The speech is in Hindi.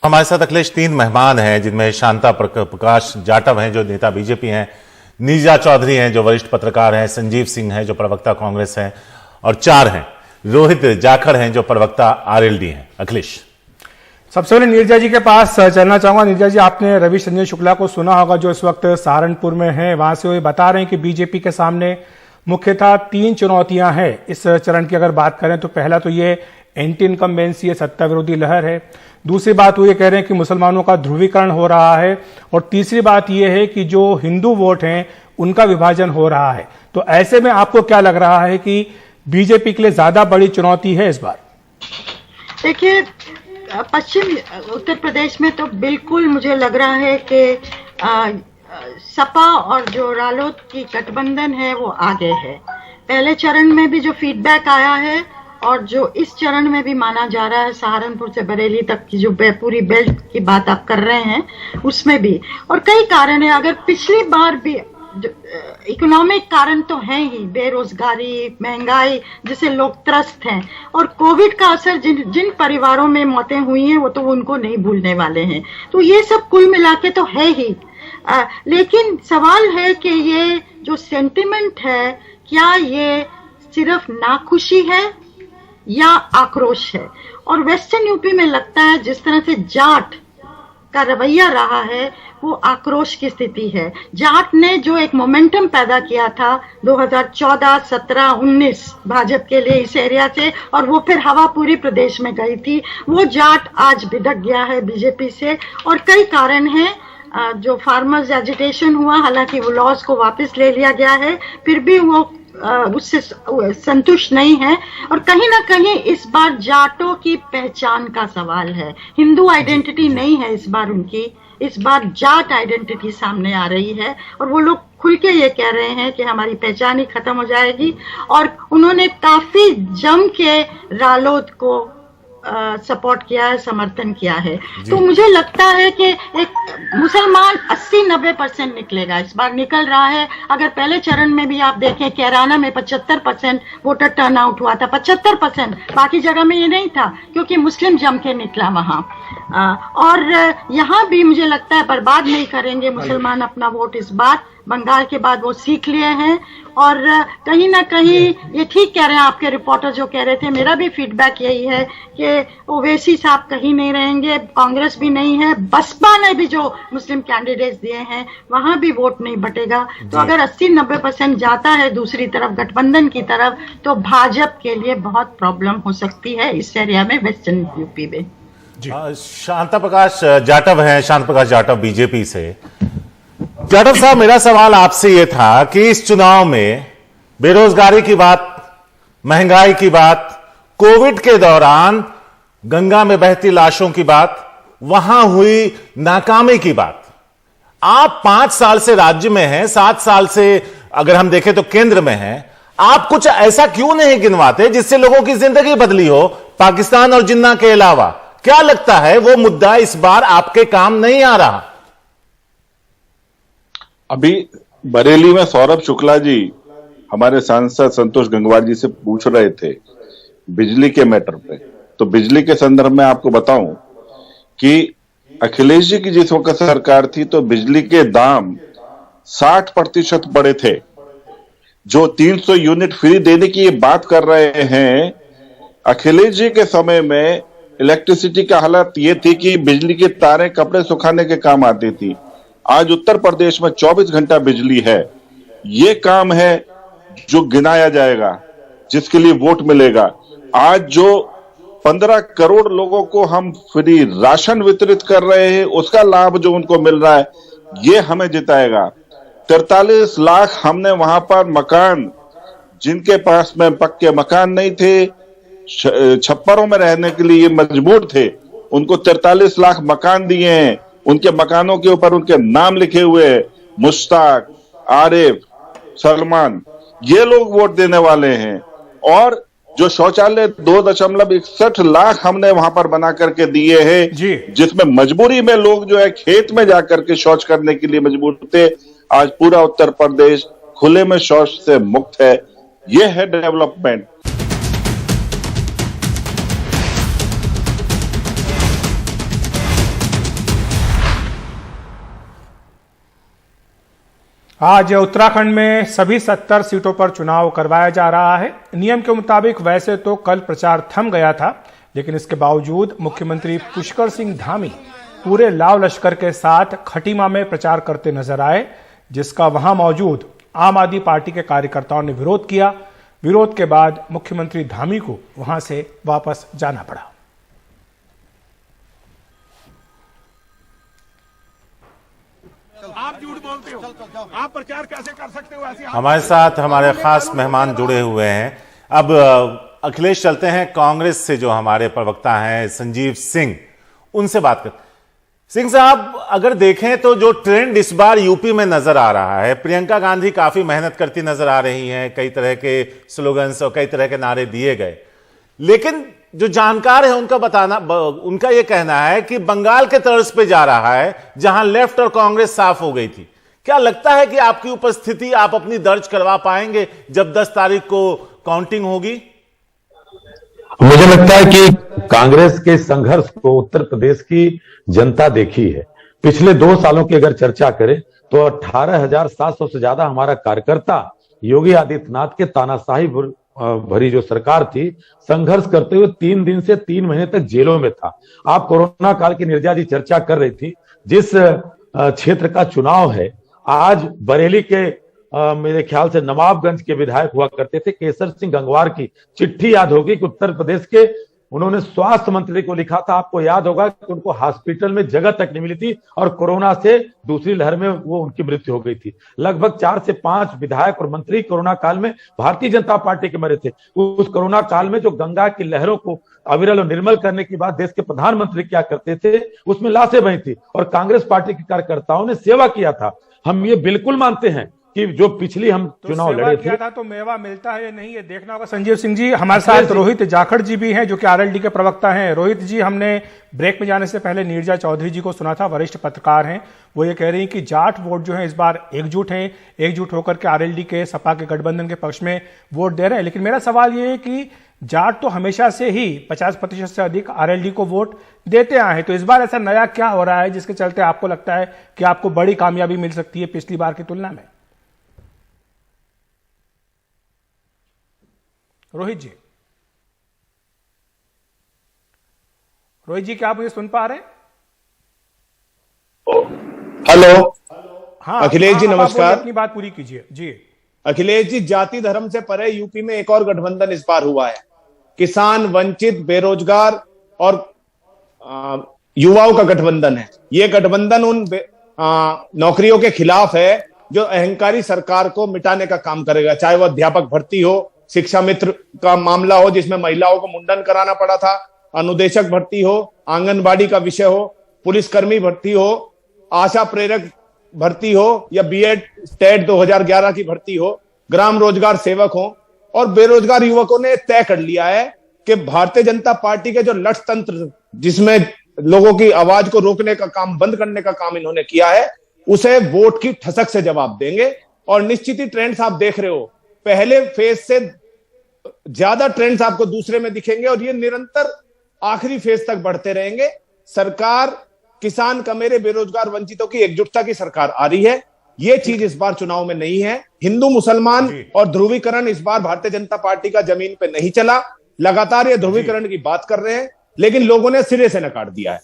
हमारे साथ अखिलेश तीन मेहमान हैं, जिनमें शांता प्रकाश जाटव हैं जो नेता बीजेपी हैं, नीरजा चौधरी हैं जो वरिष्ठ पत्रकार हैं, संजीव सिंह हैं जो प्रवक्ता कांग्रेस हैं, और चार हैं रोहित जाखड़ हैं जो प्रवक्ता आरएलडी हैं। अखिलेश, सबसे पहले नीरजा जी के पास चलना चाहूंगा। नीरजा जी, आपने रविश रंजन शुक्ला को सुना होगा जो इस वक्त सहारनपुर में हैं। वहां से वो बता रहे हैं कि बीजेपी के सामने मुख्यतः तीन चुनौतियां हैं इस चरण की। अगर बात करें तो पहला तो ये एंटी इनकम्बेंसी है, सत्ता विरोधी लहर है। दूसरी बात वो ये कह रहे हैं कि मुसलमानों का ध्रुवीकरण हो रहा है, और तीसरी बात ये है कि जो हिंदू वोट हैं उनका विभाजन हो रहा है। तो ऐसे में आपको क्या लग रहा है कि बीजेपी के लिए ज्यादा बड़ी चुनौती है इस बार? देखिए, पश्चिम उत्तर प्रदेश में तो बिल्कुल मुझे लग रहा है कि सपा और जो रालोद की गठबंधन है वो आगे है। पहले चरण में भी जो फीडबैक आया है और जो इस चरण में भी माना जा रहा है, सहारनपुर से बरेली तक की जो पूरी बेल्ट की बात आप कर रहे हैं उसमें भी, और कई कारण है। अगर पिछली बार भी इकोनॉमिक कारण तो है ही, बेरोजगारी, महंगाई जिसे लोग त्रस्त हैं, और कोविड का असर जिन परिवारों में मौतें हुई हैं वो तो उनको नहीं भूलने वाले हैं। तो ये सब कुल मिला के तो है ही। लेकिन सवाल है कि ये जो सेंटिमेंट है, क्या ये सिर्फ नाखुशी है या आक्रोश है? और वेस्टर्न यूपी में लगता है जिस तरह से जाट का रवैया रहा है वो आक्रोश की स्थिति है। जाट ने जो एक मोमेंटम पैदा किया था 2014, 17, 19 भाजपा के लिए इस एरिया से, और वो फिर हवा पूरी प्रदेश में गई थी, वो जाट आज भिड़क गया है बीजेपी से। और कई कारण हैं। जो फार्मर्स एजिटेशन हुआ, हालांकि वो लॉज को वापस ले लिया गया है, फिर भी वो उससे संतुष्ट नहीं है। और कहीं ना कहीं इस बार जाटों की पहचान का सवाल है। हिंदू आइडेंटिटी नहीं है इस बार उनकी, इस बार जाट आइडेंटिटी सामने आ रही है, और वो लोग खुल के ये कह रहे हैं कि हमारी पहचान ही खत्म हो जाएगी। और उन्होंने काफी जम के रालोद को सपोर्ट किया है, समर्थन किया है। तो मुझे लगता है कि एक मुसलमान 80-90% निकलेगा, इस बार निकल रहा है। अगर पहले चरण में भी आप देखें, कैराना में 75% वोटर टर्नआउट हुआ था, 75%। बाकी जगह में ये नहीं था क्योंकि मुस्लिम जम के निकला वहां। और यहाँ भी मुझे लगता है बर्बाद नहीं करेंगे मुसलमान अपना वोट इस बार। बंगाल के बाद वो सीख लिए हैं, और कहीं ना कहीं ये ठीक कह रहे हैं आपके रिपोर्टर जो कह रहे थे। मेरा भी फीडबैक यही है कि ओवैसी साहब कहीं नहीं रहेंगे, कांग्रेस भी नहीं है, बसपा ने भी जो मुस्लिम कैंडिडेट्स दिए हैं वहां भी वोट नहीं बटेगा। तो अगर 80-90% जाता है दूसरी तरफ, गठबंधन की तरफ, तो भाजपा के लिए बहुत प्रॉब्लम हो सकती है इस एरिया में, वेस्टर्न यूपी में। शांता प्रकाश जाटव हैं, शांता प्रकाश जाटव बीजेपी से। जाटव साहब, मेरा सवाल आपसे यह था कि इस चुनाव में बेरोजगारी की बात, महंगाई की बात, कोविड के दौरान गंगा में बहती लाशों की बात, वहां हुई नाकामी की बात, आप 5 साल से राज्य में हैं, 7 साल से अगर हम देखें तो केंद्र में हैं, आप कुछ ऐसा क्यों नहीं गिनवाते जिससे लोगों की जिंदगी बदली हो, पाकिस्तान और जिन्ना के अलावा? क्या लगता है वो मुद्दा इस बार आपके काम नहीं आ रहा? अभी बरेली में सौरभ शुक्ला जी हमारे सांसद संतोष गंगवार जी से पूछ रहे थे बिजली के मैटर पे। तो बिजली के संदर्भ में आपको बताऊं कि अखिलेश जी की जिस वक्त सरकार थी तो बिजली के दाम 60% बढ़े थे। जो 300 यूनिट फ्री देने की ये बात कर रहे हैं, अखिलेश जी के समय में इलेक्ट्रिसिटी का हालत ये थी कि बिजली की तारें कपड़े सुखाने के काम आती थी। आज उत्तर प्रदेश में 24 घंटा बिजली है। ये काम है जो गिनाया जाएगा, जिसके लिए वोट मिलेगा। आज जो 15 करोड़ लोगों को हम फ्री राशन वितरित कर रहे हैं, उसका लाभ जो उनको मिल रहा है, ये हमें जिताएगा। 43 लाख हमने वहां पर मकान, जिनके पास में पक्के मकान नहीं थे, छप्परों में रहने के लिए मजबूर थे, उनको 43 लाख मकान दिए हैं। उनके मकानों के ऊपर उनके नाम लिखे हुए हैं, मुश्ताक, आरिफ, सलमान, ये लोग वोट देने वाले हैं। और जो शौचालय 2.61 लाख हमने वहां पर बना करके दिए हैं, जिसमें मजबूरी में लोग जो है खेत में जाकर के शौच करने के लिए मजबूर थे। आज पूरा उत्तर प्रदेश खुले में शौच से मुक्त है। यह है डेवलपमेंट। आज उत्तराखंड में सभी 70 सीटों पर चुनाव करवाया जा रहा है। नियम के मुताबिक वैसे तो कल प्रचार थम गया था, लेकिन इसके बावजूद मुख्यमंत्री पुष्कर सिंह धामी पूरे लाव लश्कर के साथ खटीमा में प्रचार करते नजर आए, जिसका वहां मौजूद आम आदमी पार्टी के कार्यकर्ताओं ने विरोध किया। विरोध के बाद मुख्यमंत्री धामी को वहां से वापस जाना पड़ा। आप झूठ बोलते हो, आप प्रचार कैसे कर सकते हो? ऐसे हमारे साथ हमारे खास मेहमान जुड़े हुए हैं। अब अखिलेश चलते हैं कांग्रेस से, जो हमारे प्रवक्ता हैं संजीव सिंह, उनसे बात करते। सिंह साहब, अगर देखें तो जो ट्रेंड इस बार यूपी में नजर आ रहा है, प्रियंका गांधी काफी मेहनत करती नजर आ रही हैं, कई तरह के स्लोगन्स और कई तरह के नारे दिए गए, लेकिन जो जानकार है उनका यह कहना है कि बंगाल के तर्ज पे जा रहा है, जहां लेफ्ट और कांग्रेस साफ हो गई थी। क्या लगता है कि आपकी उपस्थिति आप अपनी दर्ज करवा पाएंगे जब 10 तारीख को काउंटिंग होगी? मुझे लगता है कि कांग्रेस के संघर्ष को उत्तर प्रदेश की जनता देखी है। पिछले 2 सालों की अगर चर्चा करें तो 18,700 से ज्यादा हमारा कार्यकर्ता योगी आदित्यनाथ के तानाशाही भरी जो सरकार थी, संघर्ष करते हुए 3 दिन से 3 महीने तक जेलों में था। आप कोरोना काल की नीरजा जी चर्चा कर रही थी, जिस क्षेत्र का चुनाव है, आज बरेली के मेरे ख्याल से नवाबगंज के विधायक हुआ करते थे केसर सिंह गंगवार की चिट्ठी याद होगी कि उत्तर प्रदेश के उन्होंने स्वास्थ्य मंत्री को लिखा था। आपको याद होगा कि उनको हॉस्पिटल में जगह तक नहीं मिली थी और कोरोना से दूसरी लहर में वो उनकी मृत्यु हो गई थी। लगभग 4 से 5 विधायक और मंत्री कोरोना काल में भारतीय जनता पार्टी के मरे थे। उस कोरोना काल में जो गंगा की लहरों को अविरल और निर्मल करने की बात देश के प्रधानमंत्री क्या करते थे, उसमें लाशें बही थी और कांग्रेस पार्टी के कार्यकर्ताओं ने सेवा किया था। हम ये बिल्कुल मानते हैं कि जो पिछली हम चुनाव लड़े थे था तो मेवा मिलता है या नहीं, ये देखना होगा। संजीव सिंह जी, हमारे साथ रोहित जाखड़ जी भी हैं, जो कि आरएलडी के प्रवक्ता हैं। रोहित जी, हमने ब्रेक में जाने से पहले नीरजा चौधरी जी को सुना था, वरिष्ठ पत्रकार हैं। वो ये कह रही हैं कि जाट वोट जो है इस बार एकजुट होकर के आरएलडी के सपा के गठबंधन के पक्ष में वोट दे रहे हैं। लेकिन मेरा सवाल ये है कि जाट तो हमेशा से ही 50% से अधिक आरएलडी को वोट देते आए हैं, तो इस बार ऐसा नया क्या हो रहा है जिसके चलते आपको लगता है कि आपको बड़ी कामयाबी मिल सकती है पिछली बार की तुलना में? रोहित जी, क्या आप मुझे सुन पा रहे हैं? हेलो। हाँ अखिलेश जी, नमस्कार। अपनी बात पूरी कीजिए जी। अखिलेश जी, जाति धर्म से परे यूपी में एक और गठबंधन इस बार हुआ है। किसान, वंचित, बेरोजगार और युवाओं का गठबंधन है। ये गठबंधन उन नौकरियों के खिलाफ है जो अहंकारी सरकार को मिटाने का काम करेगा, चाहे वो अध्यापक भर्ती हो, शिक्षा मित्र का मामला हो जिसमें महिलाओं को मुंडन कराना पड़ा था, अनुदेशक भर्ती हो, आंगनबाड़ी का विषय हो, पुलिसकर्मी भर्ती हो, आशा प्रेरक भर्ती हो या बीएड टेट 2011 की भर्ती हो, ग्राम रोजगार सेवक हो, और बेरोजगार युवकों ने तय कर लिया है कि भारतीय जनता पार्टी के जो लठ तंत्र जिसमें लोगों की आवाज को रोकने का काम, बंद करने का काम इन्होंने किया है, उसे वोट की ठसक से जवाब देंगे। और निश्चित ही ट्रेंड्स आप देख रहे हो, पहले फेज से ज्यादा ट्रेंड्स आपको दूसरे में दिखेंगे और ये निरंतर आखिरी फेज तक बढ़ते रहेंगे। सरकार किसान, कमेरे, बेरोजगार, वंचितों की एकजुटता की सरकार आ रही है। ये चीज इस बार चुनाव में नहीं है। हिंदू मुसलमान और ध्रुवीकरण इस बार भारतीय जनता पार्टी का जमीन पे नहीं चला। लगातार ये ध्रुवीकरण की बात कर रहे हैं, लेकिन लोगों ने सिरे से नकार दिया है।